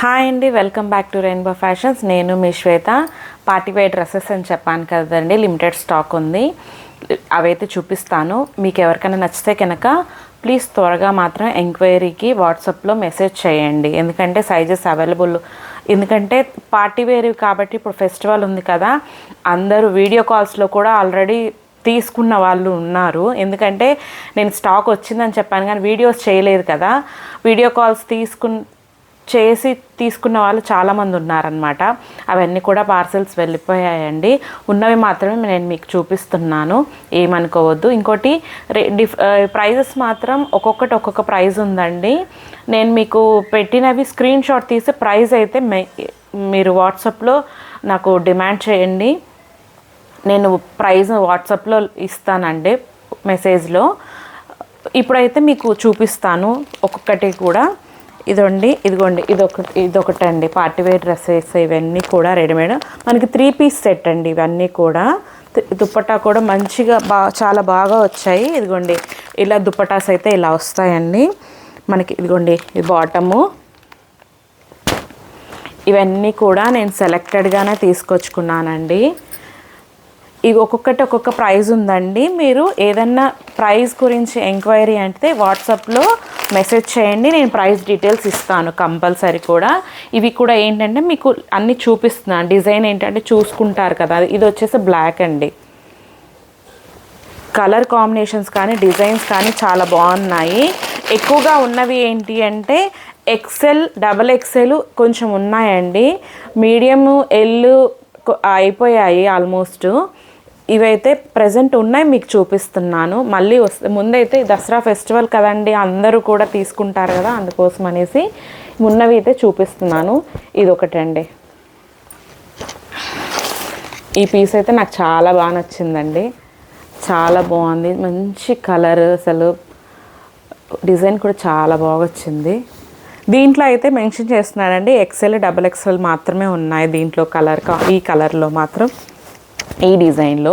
Hi అండి, welcome back to rainbow fashions. నేను మీ శ్వేత. Party wear dresses అని చెప్పాను కదండి, లిమిటెడ్ స్టాక్ ఉంది. అవైతే చూపిస్తాను. మీకు ఎవరికైనా నచ్చితే కనుక ప్లీజ్ త్వరగా మాత్రం ఎంక్వైరీకి వాట్సాప్లో మెసేజ్ చేయండి. ఎందుకంటే సైజెస్ అవైలబుల్. ఎందుకంటే పార్టీ వేర్ కాబట్టి ఇప్పుడు ఫెస్టివల్ ఉంది కదా, అందరూ వీడియో కాల్స్లో కూడా ఆల్రెడీ తీసుకున్న వాళ్ళు ఉన్నారు. ఎందుకంటే నేను స్టాక్ వచ్చిందని చెప్పాను కానీ వీడియోస్ చేయలేదు కదా. వీడియో కాల్స్ తీసుకున్న వాళ్ళు చాలామంది ఉన్నారనమాట. అవన్నీ కూడా పార్సెల్స్ వెళ్ళిపోయాయండి. ఉన్నవి మాత్రమే నేను మీకు చూపిస్తున్నాను, ఏమనుకోవద్దు. ఇంకోటి ప్రైజెస్ మాత్రం ఒక్కొక్క ప్రైజ్ ఉందండి. నేను మీకు పెట్టినవి స్క్రీన్ షాట్ తీసి ప్రైజ్ అయితే మీరు వాట్సాప్లో నాకు డిమాండ్ చేయండి. నేను ప్రైజ్ వాట్సాప్లో ఇస్తానండి మెసేజ్లో. ఇప్పుడైతే మీకు చూపిస్తాను ఒక్కొక్కటి కూడా. ఇదిగోండి ఇదొకటి అండి, పార్టీవేర్ డ్రెస్సెస్ ఇవన్నీ కూడా రెడీమేడ్. మనకి 3 పీస్ సెట్ అండి ఇవన్నీ కూడా. దుప్పటా కూడా మంచిగా చాలా బాగా వచ్చాయి. ఇదిగోండి ఇలా దుప్పటాస్ అయితే ఇలా వస్తాయండి మనకి. ఇదిగోండి ఇది బాటము. ఇవన్నీ కూడా నేను సెలెక్టెడ్గానే తీసుకొచ్చుకున్నానండి. ఇవి ఒక్కొక్క ప్రైజ్ ఉందండి. మీరు ఏదన్నా ప్రైజ్ గురించి ఎంక్వైరీ అంటే వాట్సాప్లో మెసేజ్ చేయండి, నేను ప్రైస్ డీటెయిల్స్ ఇస్తాను కంపల్సరీ కూడా. ఇవి కూడా ఏంటంటే మీకు అన్నీ చూపిస్తున్నాను. డిజైన్ ఏంటంటే చూసుకుంటారు కదా. ఇది వచ్చేసి బ్లాక్ అండి. కలర్ కాంబినేషన్స్ కానీ డిజైన్స్ కానీ చాలా బాగున్నాయి. ఎక్కువగా ఉన్నవి ఏంటి అంటే ఎక్సెల్, XXL కొంచెం ఉన్నాయండి. మీడియము, ఎల్ అయిపోయాయి ఆల్మోస్ట్. ఇవైతే ప్రజెంట్ ఉన్నాయి, మీకు చూపిస్తున్నాను. మళ్ళీ ముందైతే దసరా ఫెస్టివల్ కదండి, అందరూ కూడా తీసుకుంటారు కదా, అందుకోసం అనేసి ఉన్నవి అయితే చూపిస్తున్నాను. ఇది ఒకటండి. ఈ పీస్ అయితే నాకు చాలా బాగా నచ్చిందండి, చాలా బాగుంది. మంచి కలర్, అసలు డిజైన్ కూడా చాలా బాగా వచ్చింది. దీంట్లో అయితే మెన్షన్ చేస్తున్నాడండి XL, XXL మాత్రమే ఉన్నాయి దీంట్లో. ఈ కలర్లో మాత్రం, ఈ డిజైన్లో.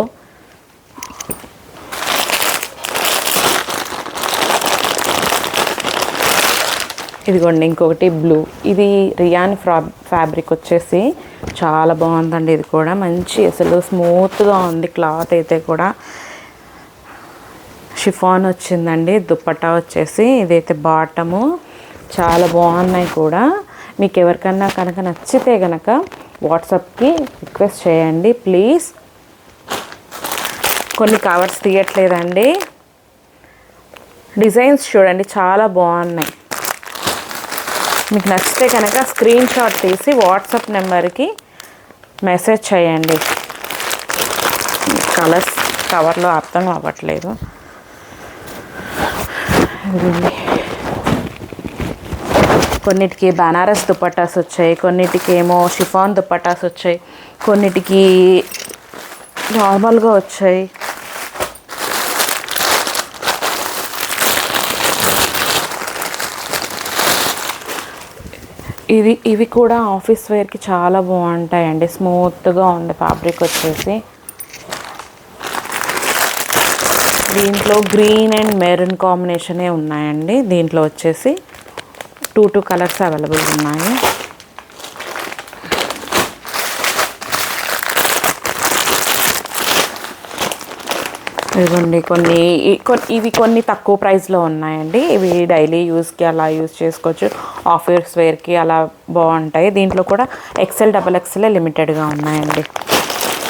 ఇదిగోండి ఇంకొకటి బ్లూ. ఇది రియాన్ ఫ్యాబ్రిక్ వచ్చేసి చాలా బాగుందండి. ఇది కూడా మంచి అసలు స్మూత్గా ఉంది. క్లాత్ అయితే కూడా షిఫాన్ వచ్చిందండి. దుప్పట్టా వచ్చేసి ఇదైతే బాటము. చాలా బాగున్నాయి కూడా. మీకు ఎవరికన్నా కనుక నచ్చితే కనుక వాట్సాప్కి రిక్వెస్ట్ చేయండి ప్లీజ్. కొన్ని కవర్స్ తీయట్లేదండి. డిజైన్స్ చూడండి చాలా బాగున్నాయి. మీకు నచ్చితే కనుక స్క్రీన్ షాట్ తీసి వాట్సాప్ నెంబర్కి మెసేజ్ చేయండి. కలర్స్ కవర్లో అర్థం అవ్వట్లేదు. కొన్నిటికి బనారస్ దుపట్టాస్ వచ్చాయి, కొన్నిటికి ఏమో షిఫాన్ దుపట్టాస్ వచ్చాయి, కొన్నిటికి నార్మల్గా వచ్చాయి. ఇవి కూడా ఆఫీస్ వేర్కి చాలా బాగుంటాయండి. స్మూత్గా ఉంది ఫ్యాబ్రిక్ వచ్చేసి. దీంట్లో గ్రీన్ అండ్ మెరూన్ కాంబినేషనే ఉన్నాయండి. దీంట్లో వచ్చేసి 2 కలర్స్ అవైలబుల్ ఉన్నాయి. ఇదిగోండి ఇవి కొన్ని తక్కువ ప్రైస్లో ఉన్నాయండి. ఇవి డైలీ యూస్కి అలా యూజ్ చేసుకోవచ్చు, ఆఫీస్ వేర్కి అలా బాగుంటాయి. దీంట్లో కూడా XL, XXL లిమిటెడ్గా ఉన్నాయండి.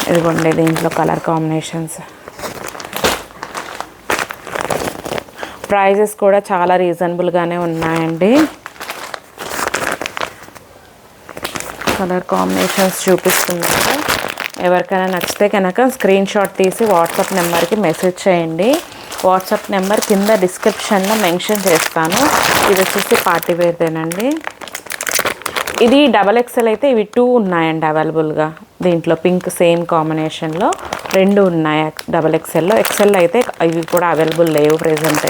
ఇదిగోండి దీంట్లో కలర్ కాంబినేషన్స్. ప్రైజెస్ కూడా చాలా రీజనబుల్గానే ఉన్నాయండి. కలర్ కాంబినేషన్స్ చూపిస్తున్నాను. ఎవరికైనా నచ్చితే కనుక స్క్రీన్ షాట్ తీసి వాట్సాప్ నెంబర్కి మెసేజ్ చేయండి. వాట్సాప్ నెంబర్ కింద డిస్క్రిప్షన్లో మెన్షన్ చేస్తాను. ఇది వచ్చేసి పార్టీ వేర్దేనండి. ఇది XXL అయితే ఇవి 2 ఉన్నాయండి అవైలబుల్గా. దీంట్లో పింక్ సేమ్ కాంబినేషన్లో 2 ఉన్నాయి XXLలో. XL అయితే ఇవి కూడా అవైలబుల్ లేవు ప్రెజెంట్.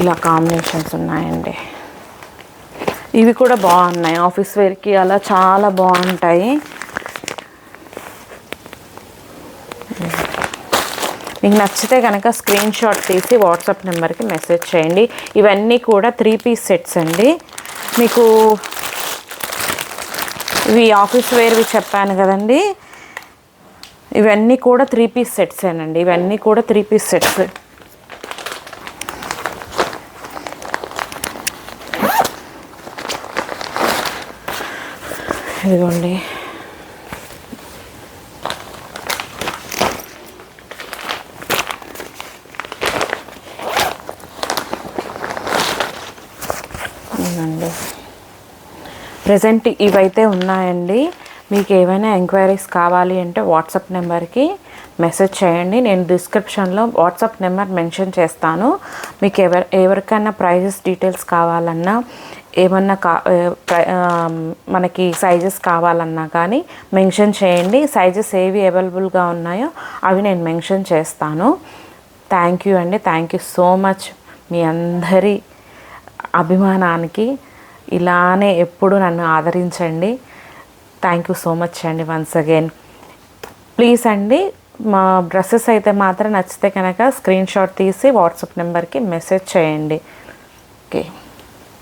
ఇలా కాంబినేషన్స్ ఉన్నాయండి. ఇవి కూడా బాగున్నాయి, ఆఫీస్ వేర్కి అలా చాలా బాగుంటాయి. మీకు నచ్చితే కనుక స్క్రీన్ షాట్ తీసి వాట్సాప్ నెంబర్కి మెసేజ్ చేయండి. ఇవన్నీ కూడా 3 పీస్ సెట్స్ అండి. మీకు ఇవి ఆఫీస్ వేర్వి చెప్పాను కదండి, ఇవన్నీ కూడా 3 పీస్ సెట్సేనండి. ఇవన్నీ కూడా 3 పీస్ సెట్స్. ఇదిగోండి, ప్రజెంట్ ఇవైతే ఉన్నాయండి. మీకు ఏమైనా ఎంక్వైరీస్ కావాలి అంటే వాట్సాప్ నెంబర్కి మెసేజ్ చేయండి. నేను డిస్క్రిప్షన్లో వాట్సాప్ నెంబర్ మెన్షన్ చేస్తాను. మీకు ఎవరికైనా ప్రైజెస్ డీటెయిల్స్ కావాలన్నా, ఏమన్నా మనకి సైజెస్ కావాలన్నా కానీ మెన్షన్ చేయండి. సైజెస్ ఏవి అవైలబుల్గా ఉన్నాయో అవి నేను మెన్షన్ చేస్తాను. థ్యాంక్ యూ అండి. Thank you so much. మీ అందరి అభిమానానికి ఇలానే ఎప్పుడు నన్ను ఆదరించండి. థ్యాంక్ యూ సో మచ్ అండి వన్స్ అగైన్. ప్లీజ్ అండి, మా డ్రెస్సెస్ అయితే మాత్రం నచ్చితే కనుక స్క్రీన్ షాట్ తీసి వాట్సాప్ నెంబర్కి మెసేజ్ చేయండి. ఓకే.